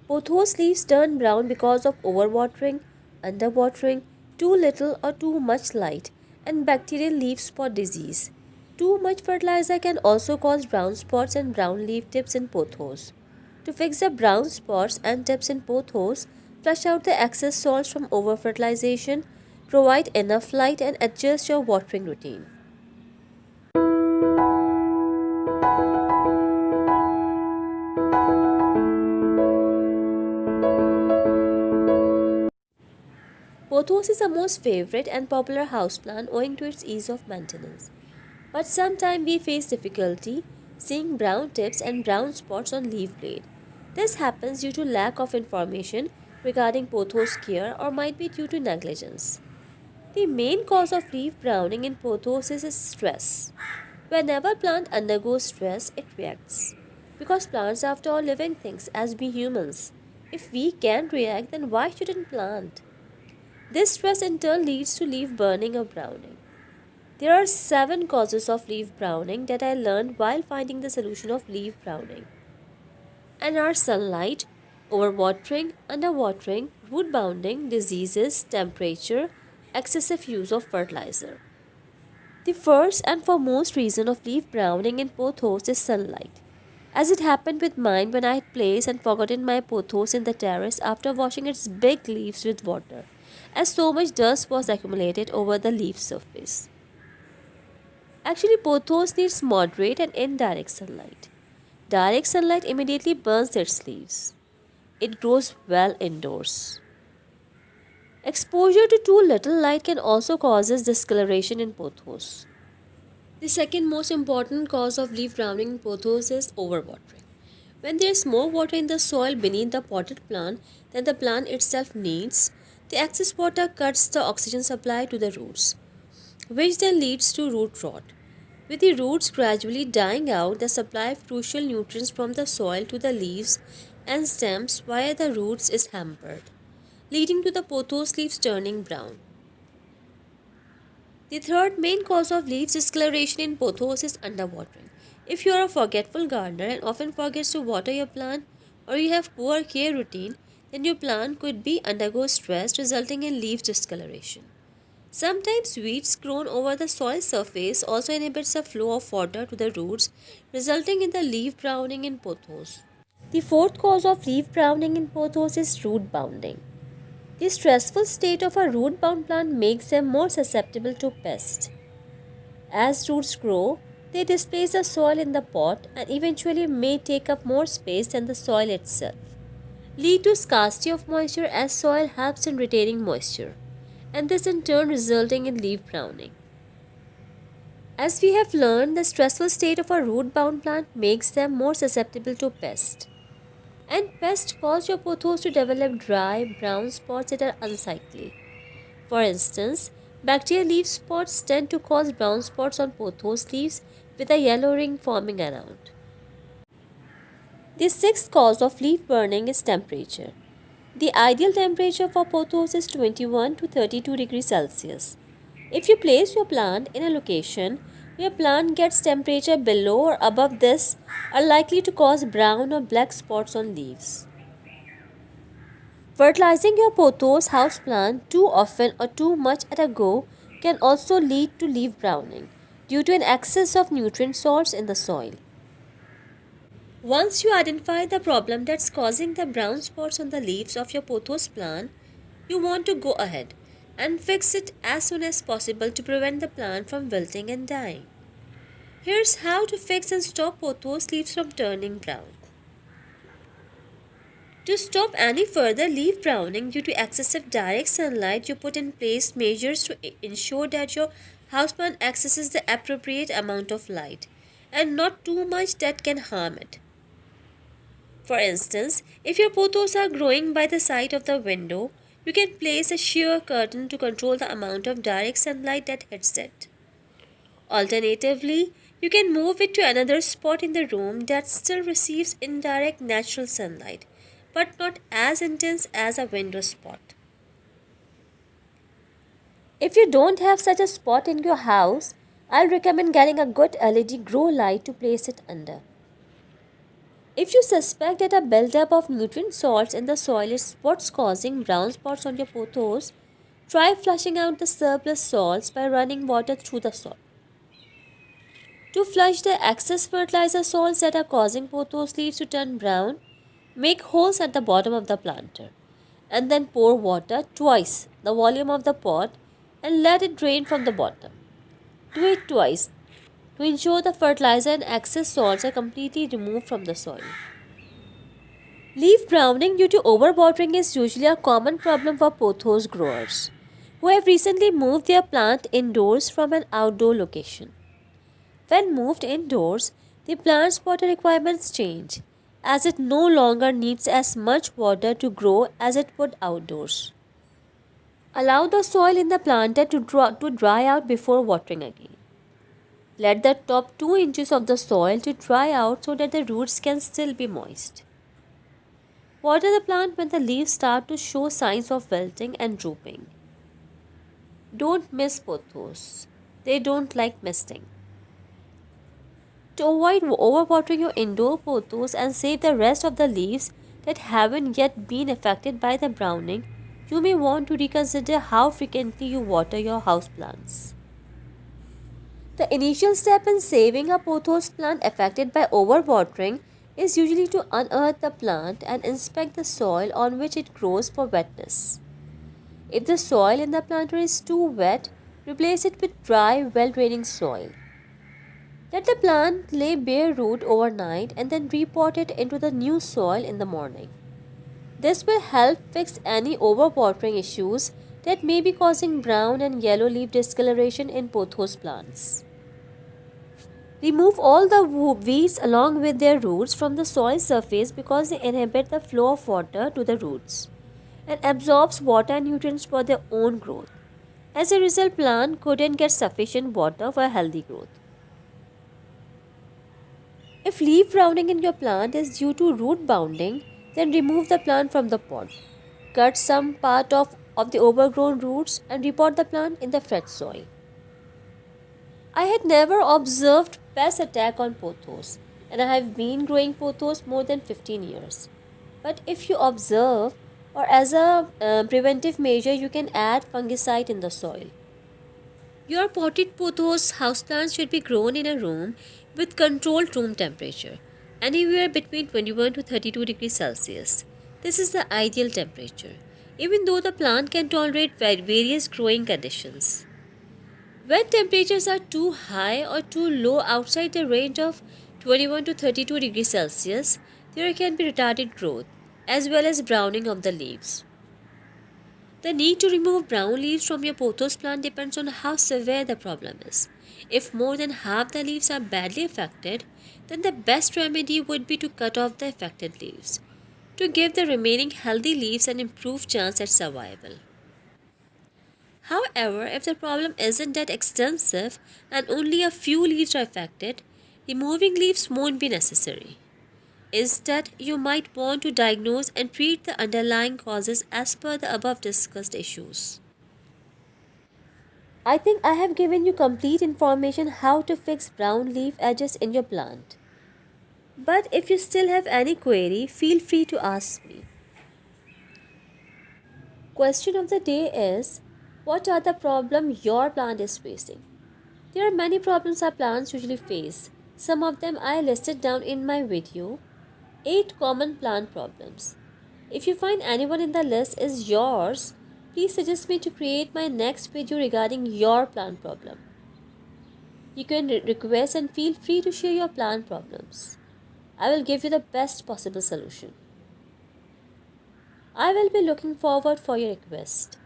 Pothos leaves turn brown because of overwatering, underwatering, too little or too much light, and bacterial leaf spot disease. Too much fertilizer can also cause brown spots and brown leaf tips in pothos. To fix the brown spots and tips in pothos, flush out the excess salts from overfertilization, provide enough light, and adjust your watering routine. Pothos is the most favorite and popular houseplant owing to its ease of maintenance. But sometimes we face difficulty seeing brown tips and brown spots on leaf blade. This happens due to lack of information regarding pothos care or might be due to negligence. The main cause of leaf browning in pothos is stress. Whenever plant undergoes stress, it reacts. Because plants after all living things as we humans. If we can react, then why shouldn't plant? This stress in turn leads to leaf burning or browning. There are 7 causes of leaf browning that I learned while finding the solution of leaf browning, and are sunlight, overwatering, underwatering, root bounding, diseases, temperature, excessive use of fertilizer. The first and foremost reason of leaf browning in pothos is sunlight. As it happened with mine when I had placed and forgotten my pothos in the terrace after washing its big leaves with water, as so much dust was accumulated over the leaf surface. Actually, pothos needs moderate and indirect sunlight. Direct sunlight immediately burns its leaves. It grows well indoors. Exposure to too little light can also cause discoloration in pothos. The second most important cause of leaf browning in pothos is overwatering. When there is more water in the soil beneath the potted plant than the plant itself needs, the excess water cuts the oxygen supply to the roots, which then leads to root rot. With the roots gradually dying out, the supply of crucial nutrients from the soil to the leaves and stems via the roots is hampered, leading to the pothos leaves turning brown. The third main cause of leaf discoloration in pothos is underwatering. If you are a forgetful gardener and often forgets to water your plant, or you have poor care routine, then your plant could be undergo stress resulting in leaf discoloration. Sometimes weeds grown over the soil surface also inhibits the flow of water to the roots, resulting in the leaf browning in pothos. The fourth cause of leaf browning in pothos is root bounding. The stressful state of a root bound plant makes them more susceptible to pests. As roots grow, they displace the soil in the pot and eventually may take up more space than the soil itself, lead to scarcity of moisture as soil helps in retaining moisture, and this in turn resulting in leaf browning. As we have learned, the stressful state of a root bound plant makes them more susceptible to pests. And pests cause your pothos to develop dry, brown spots that are unsightly. For instance, bacterial leaf spots tend to cause brown spots on pothos leaves with a yellow ring forming around. The sixth cause of leaf burning is temperature. The ideal temperature for pothos is 21 to 32 degrees Celsius. If you place your plant in a location where plant gets temperature below or above this are likely to cause brown or black spots on leaves. Fertilizing your pothos houseplant too often or too much at a go can also lead to leaf browning due to an excess of nutrient salts in the soil. Once you identify the problem that's causing the brown spots on the leaves of your pothos plant, you want to go ahead and fix it as soon as possible to prevent the plant from wilting and dying. Here's how to fix and stop pothos leaves from turning brown. To stop any further leaf browning due to excessive direct sunlight, you put in place measures to ensure that your houseplant accesses the appropriate amount of light and not too much that can harm it. For instance, if your pothos are growing by the side of the window, you can place a sheer curtain to control the amount of direct sunlight that hits it. Alternatively, you can move it to another spot in the room that still receives indirect natural sunlight, but not as intense as a window spot. If you don't have such a spot in your house, I'll recommend getting a good LED grow light to place it under. If you suspect that a buildup of nutrient salts in the soil is what's causing brown spots on your pothos, try flushing out the surplus salts by running water through the soil. To flush the excess fertilizer salts that are causing pothos leaves to turn brown, make holes at the bottom of the planter and then pour water twice the volume of the pot and let it drain from the bottom. Do it twice to ensure the fertilizer and excess salts are completely removed from the soil. Leaf browning due to overwatering is usually a common problem for pothos growers who have recently moved their plant indoors from an outdoor location. When moved indoors, the plant's water requirements change as it no longer needs as much water to grow as it would outdoors. Allow the soil in the planter to dry out before watering again. Let the top 2 inches of the soil to dry out so that the roots can still be moist. Water the plant when the leaves start to show signs of wilting and drooping. Don't miss pothos. They don't like misting. To avoid overwatering your indoor pothos and save the rest of the leaves that haven't yet been affected by the browning, you may want to reconsider how frequently you water your houseplants. The initial step in saving a pothos plant affected by overwatering is usually to unearth the plant and inspect the soil on which it grows for wetness. If the soil in the planter is too wet, replace it with dry, well-draining soil. Let the plant lay bare root overnight and then repot it into the new soil in the morning. This will help fix any overwatering issues that may be causing brown and yellow leaf discoloration in pothos plants. Remove all the weeds along with their roots from the soil surface because they inhibit the flow of water to the roots and absorbs water and nutrients for their own growth. As a result, plant couldn't get sufficient water for healthy growth. If leaf browning in your plant is due to root bounding, then remove the plant from the pot. Cut some part of the overgrown roots and repot the plant in the fresh soil. I had never observed pest attack on pothos and I have been growing pothos more than 15 years. But if you observe or as a preventive measure, you can add fungicide in the soil. Your potted pothos houseplants should be grown in a room with controlled room temperature, anywhere between 21 to 32 degrees Celsius. This is the ideal temperature, even though the plant can tolerate various growing conditions. When temperatures are too high or too low outside the range of 21 to 32 degrees Celsius, there can be retarded growth as well as browning of the leaves. The need to remove brown leaves from your pothos plant depends on how severe the problem is. If more than half the leaves are badly affected, then the best remedy would be to cut off the affected leaves to give the remaining healthy leaves an improved chance at survival. However, if the problem isn't that extensive and only a few leaves are affected, removing leaves won't be necessary. Instead, you might want to diagnose and treat the underlying causes as per the above discussed issues. I think I have given you complete information how to fix brown leaf edges in your plant. But if you still have any query, feel free to ask me. Question of the day is, what are the problems your plant is facing? There are many problems our plants usually face. Some of them I listed down in my video. 8 common plant problems. If you find anyone in the list is yours, please suggest me to create my next video regarding your plant problem. You can request and feel free to share your plant problems. I will give you the best possible solution. I will be looking forward for your request.